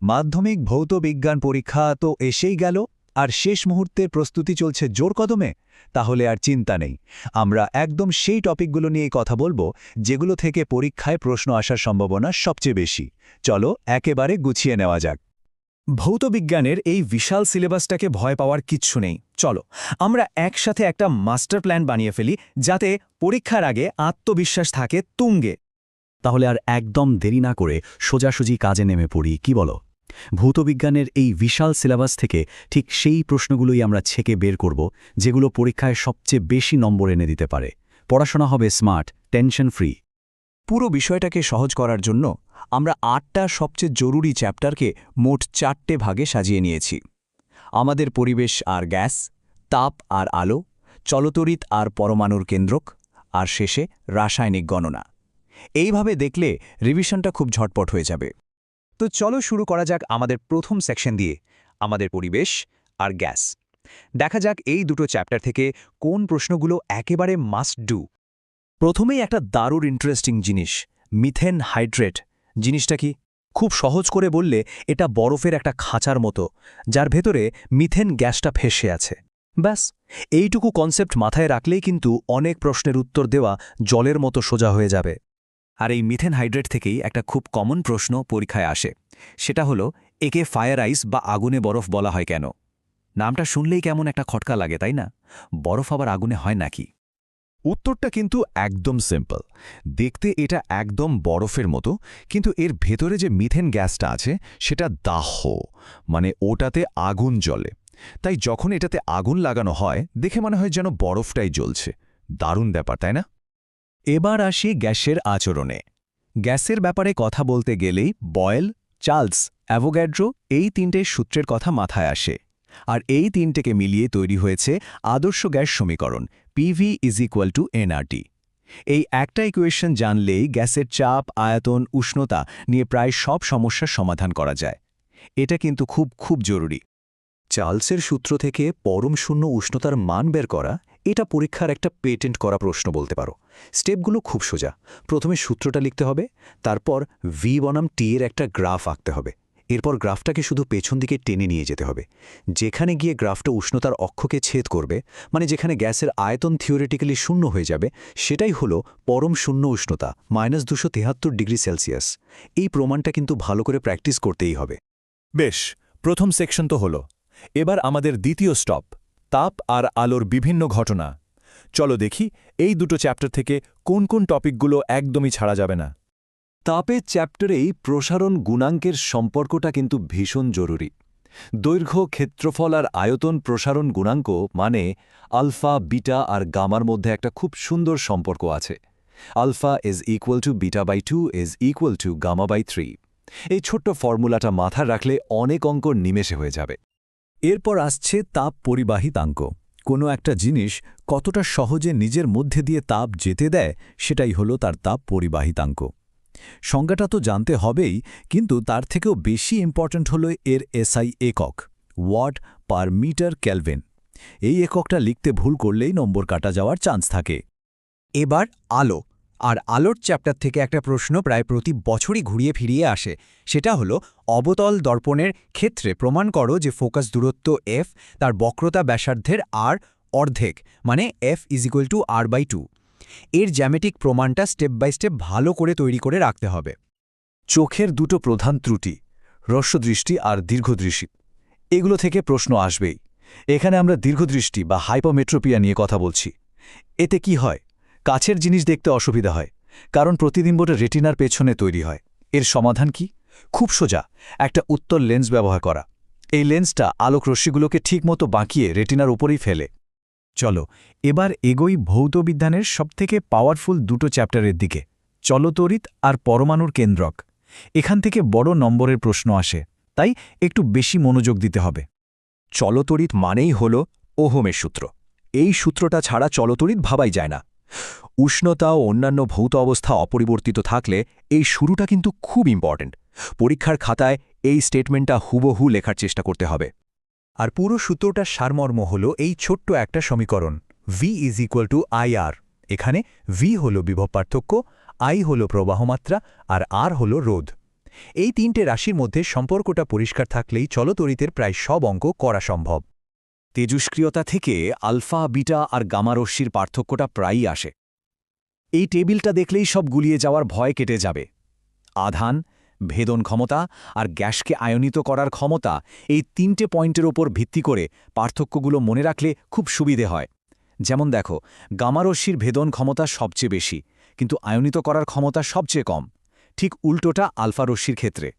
মাধ্যমিক ভৌত বিজ্ঞান পরীক্ষা তো এসেই গেল, আর শেষ মুহূর্তের প্রস্তুতি চলছে জোর কদমে। তাহলে আর চিন্তা নেই, আমরা একদম সেই টপিকগুলো নিয়েই কথা বলবো যেগুলো থেকে পরীক্ষায় প্রশ্ন আসার সম্ভাবনা সবচেয়ে বেশি। চলো একেবারে গুছিয়ে নেওয়া যাক। ভৌতবিজ্ঞানের এই বিশাল সিলেবাসটাকে ভয় পাওয়ার কিচ্ছু নেই। চলো আমরা একসাথে একটা মাস্টার প্ল্যান বানিয়ে ফেলি, যাতে পরীক্ষার আগে আত্মবিশ্বাস থাকে তুঙ্গে। তাহলে আর একদম দেরি না করে সোজাসুজি কাজে নেমে পড়ি, কি বলো? ভৌতবিজ্ঞানের এই বিশাল সিলেবাস থেকে ঠিক সেই প্রশ্নগুলোই আমরা ছেকে বের করব, যেগুলো পরীক্ষায় সবচেয়ে বেশি নম্বর এনে দিতে পারে। পড়াশোনা হবে স্মার্ট, টেনশন ফ্রি। পুরো বিষয়টাকে সহজ করার জন্য আমরা ৮টা সবচেয়ে জরুরি চ্যাপ্টারকে মোট 4টে ভাগে সাজিয়ে নিয়েছি। আমাদের পরিবেশ আর গ্যাস, তাপ আর আলো, চলতরিৎ আর পরমাণুর কেন্দ্রক, আর শেষে রাসায়নিক গণনা। এইভাবে দেখলে রিভিশনটা খুব ঝটপট হয়ে যাবে। তো চলো শুরু করা যাক আমাদের প্রথম সেকশন দিয়ে, আমাদের পরিবেশ আর গ্যাস। দেখা যাক এই দুটো চ্যাপ্টার থেকে কোন প্রশ্নগুলো একেবারে মাস্ট ডু। প্রথমেই একটা দারুণ ইন্টারেস্টিং জিনিস, মিথেন হাইড্রেট। জিনিসটা কি? খুব সহজ করে বললে এটা বরফের একটা খাঁচার মতো, যার ভেতরে মিথেন গ্যাসটা ফেসে আছে। ব্যাস, এইটুকু কনসেপ্ট মাথায় রাখলেই কিন্তু অনেক প্রশ্নের উত্তর দেওয়া জলের মতো সোজা হয়ে যাবে। আর এই মিথেন হাইড্রেট থেকেই একটা খুব কমন প্রশ্ন পরীক্ষায় আসে। সেটা হলো, একে ফায়ার আইস বা আগুনে বরফ বলা হয় কেন? নামটা শুনলেই কেমন একটা খটকা লাগে, তাই না? বরফ আবার আগুনে হয় নাকি? উত্তরটা কিন্তু একদম সিম্পল। দেখতে এটা একদম বরফের মতো, কিন্তু এর ভেতরে যে মিথেন গ্যাসটা আছে সেটা দাহ, মানে ওটাতে আগুন জ্বলে। তাই যখন এটাতে আগুন লাগানো হয় দেখে মনে হয় যেন বরফটাই জ্বলছে। দারুণ ব্যাপার, তাই না? এবার আসি গ্যাসের আচরণে। গ্যাসের ব্যাপারে কথা বলতে গেলেই বয়েল, চার্লস, অ্যাভোগ্যাড্রো এই তিনটে সূত্রের কথা মাথায় আসে। আর এই তিনটেকে মিলিয়ে তৈরি হয়েছে আদর্শ গ্যাস সমীকরণ, PV = nRT। এই একটা ইকুয়েশন জানলেই গ্যাসের চাপ, আয়তন, উষ্ণতা নিয়ে প্রায় সব সমস্যার সমাধান করা যায়। এটা কিন্তু খুব খুব জরুরি। চার্লসের সূত্র থেকে পরম শূন্য উষ্ণতার মান বের করা, এটা পরীক্ষার একটা পেটেন্ট করা প্রশ্ন বলতে পারো। স্টেপগুলো খুব সোজা। প্রথমে সূত্রটা লিখতে হবে, তারপর V বনাম T এর একটা গ্রাফ আঁকতে হবে। এরপর গ্রাফটাকে শুধু পেছন দিকে টেনে নিয়ে যেতে হবে। যেখানে গিয়ে গ্রাফটা উষ্ণতার অক্ষকে ছেদ করবে, মানে যেখানে গ্যাসের আয়তন থিওরিটিক্যালি শূন্য হয়ে যাবে, সেটাই হলো পরম শূন্য উষ্ণতা, -273°C। এই প্রমাণটা কিন্তু ভালো করে প্র্যাকটিস করতেই হবে। বেশ, প্রথম সেকশন তো হলো। এবার আমাদের দ্বিতীয় স্টপ, তাপ আর আলোর বিভিন্ন ঘটনা। চলো দেখি এই দুটো চ্যাপ্টার থেকে কোন কোন টপিকগুলো একদমই ছাড়া যাবে না। তাপের চ্যাপ্টারেই প্রসারণ গুণাঙ্কের সম্পর্কটা কিন্তু ভীষণ জরুরি। দৈর্ঘ্য, ক্ষেত্রফল আর আয়তন প্রসারণ গুণাঙ্ক, মানে আলফা, বিটা আর গামার মধ্যে একটা খুব সুন্দর সম্পর্ক আছে। আলফা β/2 γ/3। এই ছোট্ট ফর্মুলাটা মাথায় রাখলে অনেক অঙ্ক নিমেষে হয়ে যাবে। এরপর আসছে তাপ পরিবাহিতাঙ্ক। কোনো একটা জিনিস কতটা সহজে নিজের মধ্যে দিয়ে তাপ যেতে দেয়, সেটাই হলো তার তাপ পরিবাহিতাঙ্ক। সংজ্ঞাটা তো জানতে হবেই, কিন্তু তার থেকেও বেশি ইম্পর্ট্যান্ট হলো এর SI একক, ওয়াট পার মিটার কেলভিন। এই এককটা লিখতে ভুল করলেই নম্বর কাটা যাওয়ার চান্স থাকে। এবার আলো। আর আলোর চ্যাপ্টার থেকে একটা প্রশ্ন প্রায় প্রতি বছরই ঘুরিয়ে ফিরিয়ে আসে। সেটা হলো, অবতল দর্পণের ক্ষেত্রে প্রমাণ করো যে ফোকাস দূরত্ব F তার বক্রতা ব্যাসার্ধের R অর্ধেক, মানে F = R/2। এর জ্যামিতিক প্রমাণটা স্টেপ বাই স্টেপ ভালো করে তৈরি করে রাখতে হবে। চোখের দুটো প্রধান ত্রুটি, হ্রস্বদৃষ্টি আর দীর্ঘদৃষ্টি, এগুলো থেকে প্রশ্ন আসবেই। এখানে আমরা দীর্ঘদৃষ্টি বা হাইপোমেট্রোপিয়া নিয়ে কথা বলছি। এতে কি হয়? কাছের জিনিস দেখতে অসুবিধা হয়, কারণ প্রতিবিম্বটা রেটিনার পেছনে তৈরি হয়। এর সমাধান কি? খুব সোজা, একটা উত্তল লেন্স ব্যবহার করা। এই লেন্সটা আলোক রশ্মিগুলোকে ঠিকমতো বাঁকিয়ে রেটিনার উপরেই ফেলে। চলো এবার এগোই ভৌতবিজ্ঞানের সবথেকে পাওয়ারফুল দুটো চ্যাপ্টারের দিকে, চলতরিৎ আর পরমাণুর কেন্দ্রক। এখান থেকে বড় নম্বরের প্রশ্ন আসে, তাই একটু বেশি মনোযোগ দিতে হবে। চলতরিৎ মানেই হল ওহমের সূত্র। এই সূত্রটা ছাড়া চলতরিৎ ভাবাই যায় না। উষ্ণতা ও অন্যান্য ভৌত অবস্থা অপরিবর্তিত থাকলে এই শুরুটা কিন্তু খুব ইম্পর্ট্যান্ট। পরীক্ষার খাতায় এই স্টেটমেন্টটা হুবহু লেখার চেষ্টা করতে হবে। আর পুরো সূত্রটার সারমর্ম হল এই ছোট্ট একটা সমীকরণ, V = IR। এখানে V হল বিভব পার্থক্য, I হল প্রবাহমাত্রা আর R হল রোধ। এই তিনটে রাশির মধ্যে সম্পর্কটা পরিষ্কার থাকলেই চলতরিতের প্রায় সব অঙ্ক করা সম্ভব। তেজস্ক্রিয়তা থেকে আলফা বিটা আর গামা রশ্মির পার্থক্যটা প্রায়ই আসে। এই টেবিলটা দেখলেই সব গুলিয়ে যাওয়ার ভয় কেটে যাবে। আধান, ভেদন ক্ষমতা আর গ্যাসকে আয়নিত করার ক্ষমতা, এই তিনটে পয়েন্টের ওপর ভিত্তি করে পার্থক্যগুলো মনে রাখলে খুব সুবিধে হয়। যেমন দেখো, গামা রশ্মির ভেদন ক্ষমতা সবচেয়ে বেশি, কিন্তু আয়নিত করার ক্ষমতা সবচেয়ে কম। ঠিক উল্টোটা আলফা রশ্মির ক্ষেত্রে।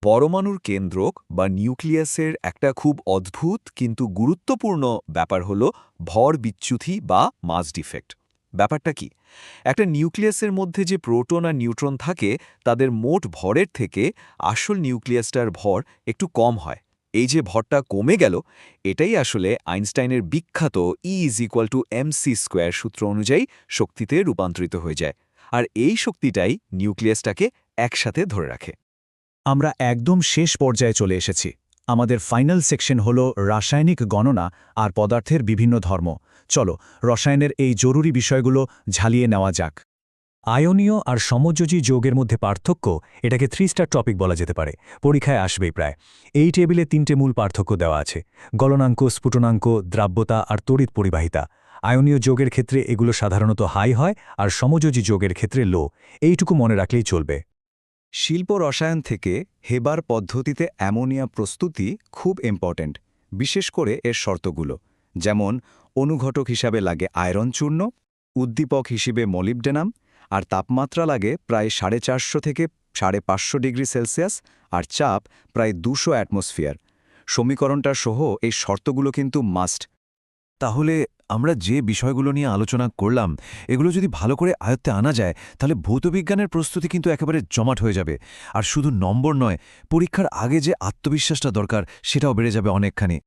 পরমাণুর কেন্দ্রক বা নিউক্লিয়াসের একটা খুব অদ্ভুত কিন্তু গুরুত্বপূর্ণ ব্যাপার হল ভর বিচ্যুতি বা মাস ডিফেক্ট। ব্যাপারটা কি? একটা নিউক্লিয়াসের মধ্যে যে প্রোটন আর নিউট্রন থাকে তাদের মোট ভরের থেকে আসল নিউক্লিয়াসটার ভর একটু কম হয়। এই যে ভরটা কমে গেল, এটাই আসলে আইনস্টাইনের বিখ্যাত E=mc² সূত্র অনুযায়ী শক্তিতে রূপান্তরিত হয়ে যায়। আর এই শক্তিটাই নিউক্লিয়াসটাকে একসাথে ধরে রাখে। আমরা একদম শেষ পর্যায়ে চলে এসেছি। আমাদের ফাইনাল সেকশন হল রাসায়নিক গণনা আর পদার্থের বিভিন্ন ধর্ম। চলো রসায়নের এই জরুরি বিষয়গুলো ঝালিয়ে নেওয়া যাক। আয়নীয় আর সমযোজী যৌগের মধ্যে পার্থক্য, এটাকে 3 স্টার টপিক বলা যেতে পারে, পরীক্ষায় আসবেই প্রায়। এই টেবিলে 3টে মূল পার্থক্য দেওয়া আছে: গলনাঙ্ক, স্ফুটনাঙ্ক, দ্রাব্যতা আর তড়িৎ পরিবাহিতা। আয়নীয় যৌগের ক্ষেত্রে এগুলো সাধারণত হাই হয়, আর সমযোজী যৌগের ক্ষেত্রে লো। এইটুকু মনে রাখলেই চলবে। শিল্প রসায়ন থেকে হেবার পদ্ধতিতে অ্যামোনিয়া প্রস্তুতি খুব ইম্পর্ট্যান্ট, বিশেষ করে এর শর্তগুলো। যেমন অনুঘটক হিসাবে লাগে আয়রন চূর্ণ, উদ্দীপক হিসেবে মলিবডেনাম, আর তাপমাত্রা লাগে প্রায় 450 থেকে 550 ডিগ্রি সেলসিয়াস, আর চাপ প্রায় 200 অ্যাটমসফিয়ার। সমীকরণটা সহ এই শর্তগুলো কিন্তু মাস্ট। তাহলে আমরা যে বিষয়গুলো নিয়ে আলোচনা করলাম, এগুলো যদি ভালো করে আয়ত্তে আনা যায়, তাহলে ভৌতবিজ্ঞানের প্রস্তুতি কিন্তু একেবারে জমাট হয়ে যাবে। আর শুধু নম্বর নয়, পরীক্ষার আগে যে আত্মবিশ্বাসটা দরকার সেটাও বেড়ে যাবে অনেকখানি।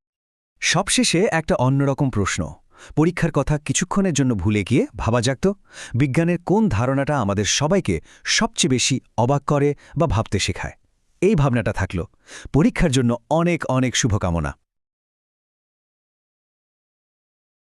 সবশেষে একটা অন্যরকম প্রশ্ন। পরীক্ষার কথা কিছুক্ষণের জন্য ভুলে গিয়ে ভাবা যাক তো, বিজ্ঞানের কোন ধারণাটা আমাদের সবাইকে সবচেয়ে বেশি অবাক করে বা ভাবতে শেখায়? এই ভাবনাটা থাকলো। পরীক্ষার জন্য অনেক অনেক শুভকামনা।